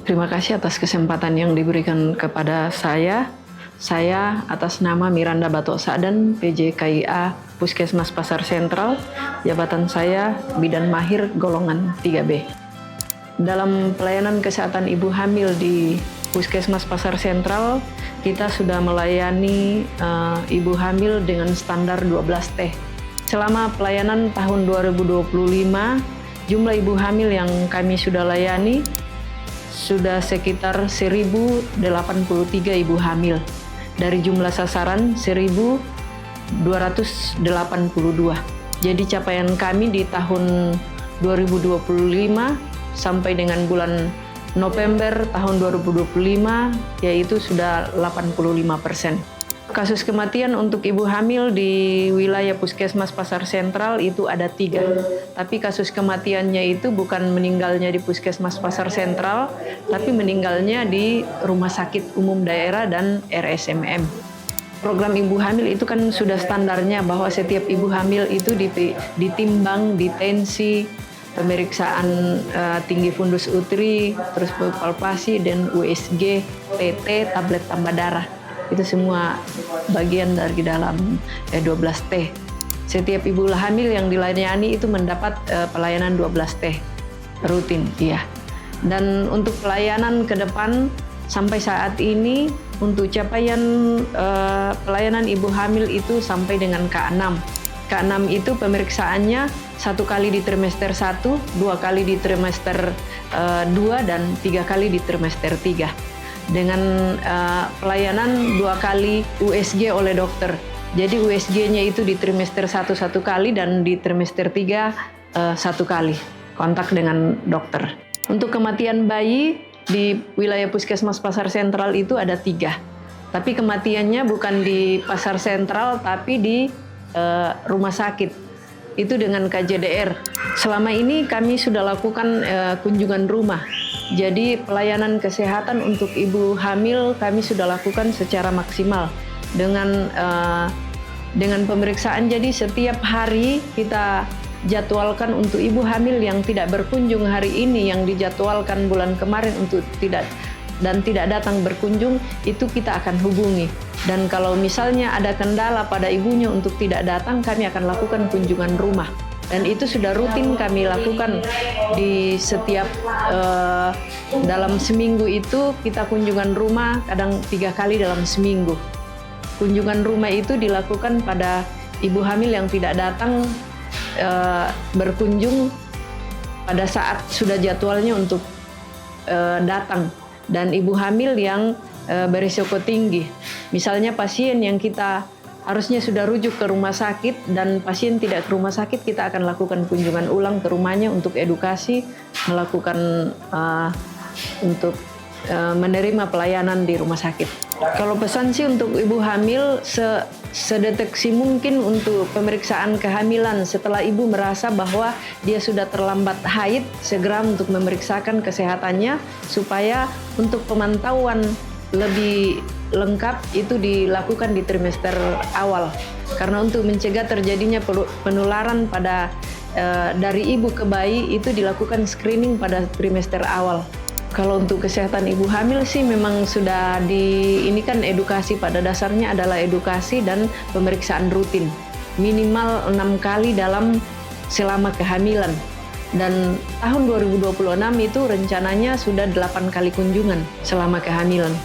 Terima kasih atas kesempatan yang diberikan kepada saya. Saya atas nama Miranda Batok Sa'dan, PJ-KIA Puskesmas Pasar Sentral, jabatan saya Bidan Mahir golongan 3B. Dalam pelayanan kesehatan ibu hamil di Puskesmas Pasar Sentral, kita sudah melayani ibu hamil dengan standar 12T. Selama pelayanan tahun 2025, jumlah ibu hamil yang kami sudah layani sudah sekitar 1.083 ibu hamil. Dari jumlah sasaran 1.282. Jadi capaian kami di tahun 2025 sampai dengan bulan November tahun 2025 yaitu sudah 85%. Kasus kematian untuk ibu hamil di wilayah Puskesmas Pasar Sentral itu ada 3. Tapi kasus kematiannya itu bukan meninggalnya di Puskesmas Pasar Sentral, tapi meninggalnya di Rumah Sakit Umum Daerah dan RSMM. Program ibu hamil itu kan sudah standarnya bahwa setiap ibu hamil itu ditimbang, ditensi, pemeriksaan tinggi fundus uteri, terus palpasi dan USG, PT, tablet tambah darah. Itu semua bagian dari dalam 12T. Setiap ibu hamil yang dilayani itu mendapat pelayanan 12T rutin, iya. Dan untuk pelayanan ke depan sampai saat ini untuk capaian pelayanan ibu hamil itu sampai dengan K6. K6 itu pemeriksaannya 1 kali di trimester 1, 2 kali di trimester 2, dan 3 kali di trimester 3. Dengan pelayanan 2 kali USG oleh dokter. Jadi USG-nya itu di trimester 1 1 kali dan di trimester 3 1 kali kontak dengan dokter. Untuk kematian bayi di wilayah Puskesmas Pasar Sentral itu ada 3. Tapi kematiannya bukan di Pasar Sentral tapi di rumah sakit. Itu dengan KJDR. Selama ini kami sudah lakukan kunjungan rumah. Jadi pelayanan kesehatan untuk ibu hamil kami sudah lakukan secara maksimal dengan pemeriksaan. Jadi setiap hari kita jadwalkan untuk ibu hamil yang tidak berkunjung hari ini, yang dijadwalkan bulan kemarin untuk tidak datang berkunjung, itu kita akan hubungi. Dan kalau misalnya ada kendala pada ibunya untuk tidak datang, kami akan lakukan kunjungan rumah. Dan itu sudah rutin kami lakukan di setiap dalam seminggu itu kita kunjungan rumah kadang 3 kali dalam seminggu. Kunjungan rumah itu dilakukan pada ibu hamil yang tidak datang berkunjung pada saat sudah jadwalnya untuk datang, dan ibu hamil yang berisiko tinggi. Misalnya pasien yang kita harusnya sudah rujuk ke rumah sakit dan pasien tidak ke rumah sakit, kita akan lakukan kunjungan ulang ke rumahnya untuk edukasi, melakukan untuk menerima pelayanan di rumah sakit. Kalau pesan sih untuk ibu hamil, sedeteksi mungkin untuk pemeriksaan kehamilan. Setelah ibu merasa bahwa dia sudah terlambat haid, segera untuk memeriksakan kesehatannya supaya untuk pemantauan lebih lengkap itu dilakukan di trimester awal, karena untuk mencegah terjadinya penularan dari ibu ke bayi itu dilakukan screening pada trimester awal. Kalau untuk kesehatan ibu hamil sih memang sudah ini kan edukasi, pada dasarnya adalah edukasi dan pemeriksaan rutin minimal 6 kali selama kehamilan, dan tahun 2026 itu rencananya sudah 8 kali kunjungan selama kehamilan.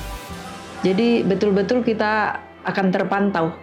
Jadi betul-betul kita akan terpantau.